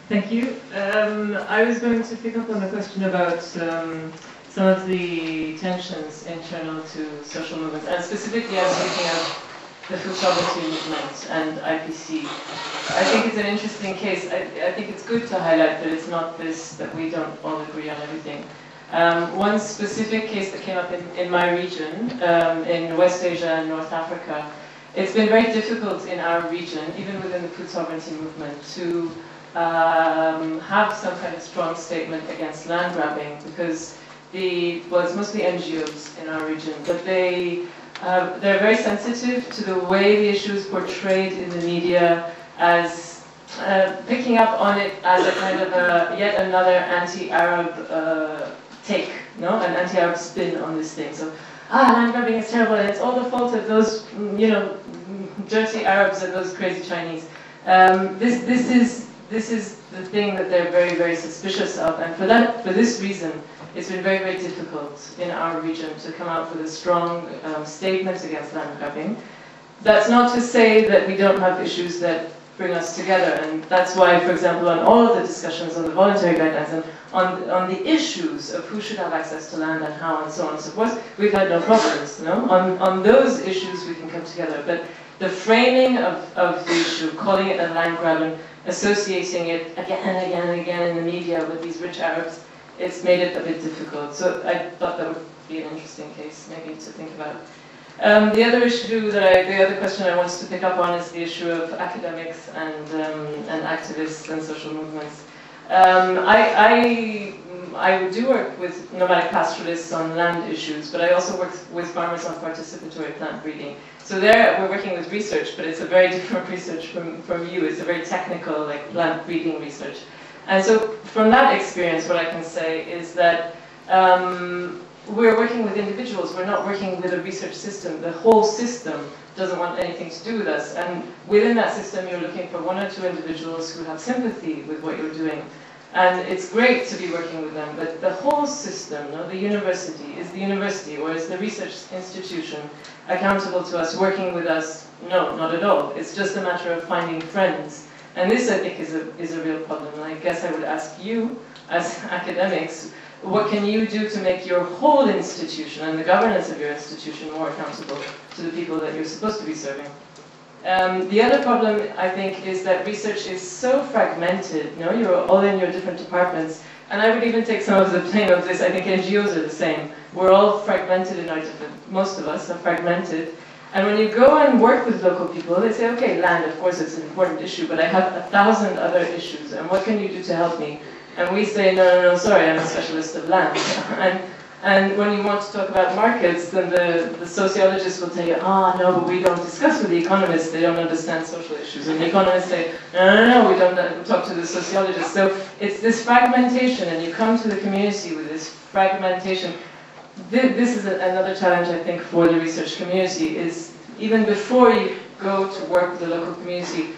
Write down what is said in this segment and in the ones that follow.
Thank you. I was going to pick up on the question about some of the tensions internal to social movements, and specifically I was thinking of the food sovereignty movement and IPC. I think it's an interesting case. I think it's good to highlight that it's not this, that we don't all agree on everything. One specific case that came up in my region, in West Asia and North Africa, it's been very difficult in our region, even within the food sovereignty movement, to have some kind of strong statement against land grabbing, because it's mostly NGOs in our region, but they're very sensitive to the way the issue is portrayed in the media as picking up on it as a kind of yet another anti-Arab take, no? An anti-Arab spin on this thing. So, land grabbing is terrible, and it's all the fault of those, dirty Arabs and those crazy Chinese. This is the thing that they're very, very suspicious of, and for this reason, it's been very, very difficult in our region to come out with a strong statement against land grabbing. That's not to say that we don't have issues that bring us together, and that's why, for example, on all of the discussions on the voluntary guidelines and on the issues of who should have access to land and how and so on and so forth, we've had no problems. No? On those issues we can come together, but the framing of the issue, calling it a land grab and associating it again and again and again in the media with these rich Arabs, it's made it a bit difficult. So I thought that would be an interesting case, maybe, to think about. The other question I wanted to pick up on is the issue of academics and activists and social movements. I do work with nomadic pastoralists on land issues, but I also work with farmers on participatory plant breeding. So there we're working with research, but it's a very different research from you. It's a very technical, like plant breeding research. And so from that experience, what I can say is that we're working with individuals. We're not working with a research system. The whole system doesn't want anything to do with us. And within that system, you're looking for one or two individuals who have sympathy with what you're doing. And it's great to be working with them, but the whole system, the university, is the university, or is the research institution accountable to us, working with us? No, not at all. It's just a matter of finding friends. And this, I think, is a real problem. And I guess I would ask you, as academics, what can you do to make your whole institution and the governance of your institution more accountable to the people that you're supposed to be serving? The other problem, I think, is that research is so fragmented. You're all in your different departments. And I would even take some of the blame of this. I think NGOs are the same. We're all fragmented in our most of us are fragmented. And when you go and work with local people, they say, okay, land, of course, it's an important issue, but I have 1,000 other issues, and what can you do to help me? And we say, no, sorry, I'm a specialist of land. And when you want to talk about markets, then the sociologists will tell you, no, but we don't discuss with the economists, they don't understand social issues. And the economists say, no, we don't talk to the sociologists. So it's this fragmentation, and you come to the community with this fragmentation. This is another challenge, I think, for the research community, is even before you go to work with the local community,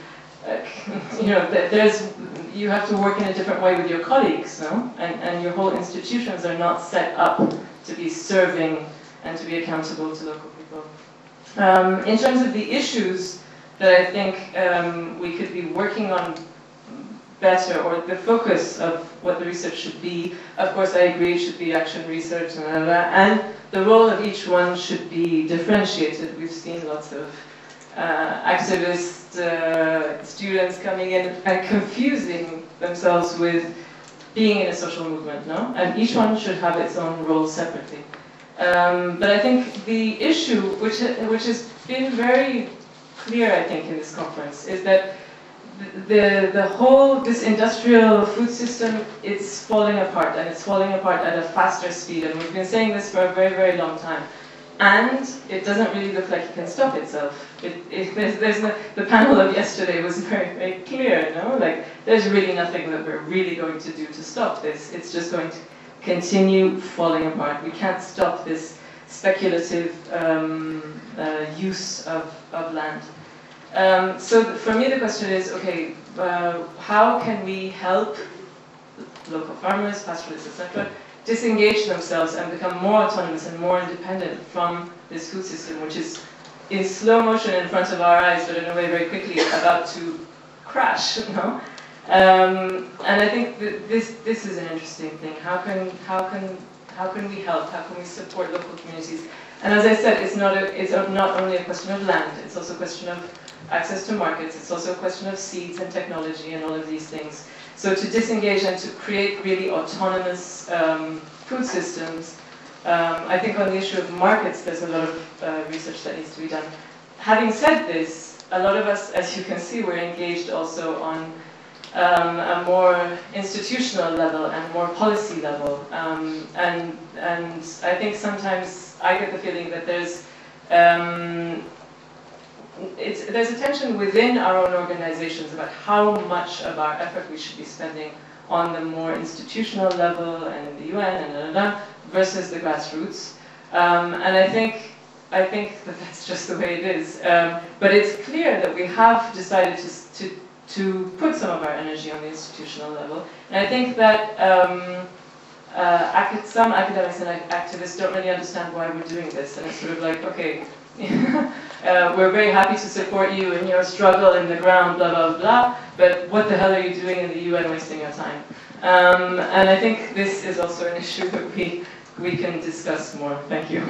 you have to work in a different way with your colleagues, no? And your whole institutions are not set up to be serving and to be accountable to local people. In terms of the issues that I think we could be working on better, or the focus of what the research should be, of course I agree it should be action research and the role of each one should be differentiated. We've seen lots of activist students coming in and confusing themselves with being in a social movement, no? And each one should have its own role separately. But I think the issue, which has been very clear, I think, in this conference, is that this industrial food system, it's falling apart, and it's falling apart at a faster speed, and we've been saying this for a very, very long time. And it doesn't really look like it can stop itself. The panel of yesterday was very, very clear, no? Like, there's really nothing that we're really going to do to stop this. It's just going to continue falling apart. We can't stop this speculative use of land. So for me the question is, okay, how can we help local farmers, pastoralists, etc., disengage themselves and become more autonomous and more independent from this food system, which is in slow motion in front of our eyes, but in a way very quickly about to crash, no? And I think that this is an interesting thing. How can we help? How can we support local communities? And as I said, it's not only a question of land. It's also a question of access to markets. It's also a question of seeds and technology and all of these things. So to disengage and to create really autonomous food systems. I think on the issue of markets, there's a lot of research that needs to be done. Having said this, a lot of us, as you can see, we're engaged also on a more institutional level and more policy level. And I think sometimes I get the feeling that there's a tension within our own organizations about how much of our effort we should be spending on the more institutional level and the UN and versus the grassroots. And I think that that's just the way it is. But it's clear that we have decided to put some of our energy on the institutional level. And I think that some academics and activists don't really understand why we're doing this. And it's sort of like, okay, we're very happy to support you in your struggle in the ground, blah, blah, blah, but what the hell are you doing in the UN wasting your time? And I think this is also an issue that we can discuss more. Thank you.